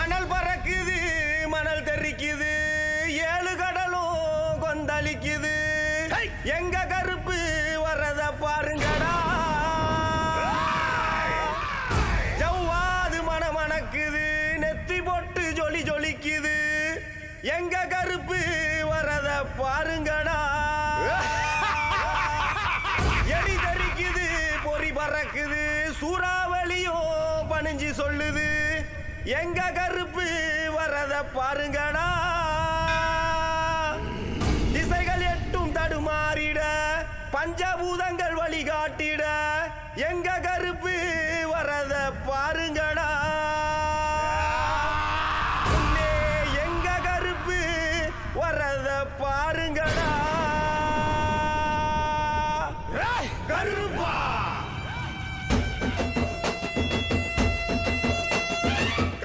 அனல் பறக்குது மணல் தெரிக்குது ஏழு கடலும் கொந்தளிக்குது எங்க கருப்பு வரத பாருங்கடா ஜவ்வாது மணமணக்குது நெத்தி போட்டு ஜொலி ஜொலிக்குது எங்க கருப்பு வரத பாருங்கடா எலி தெரிக்குது பொறி பறக்குது சூறாவளியும் பணிஞ்சு சொல்லுது எங்க கருப்பு வரத பாருங்கடா திசைகள் எட்டும் தடுமாறிட பஞ்சபூதங்கள் வழிகாட்டிட எங்க கருப்பு வரத பாருங்கடா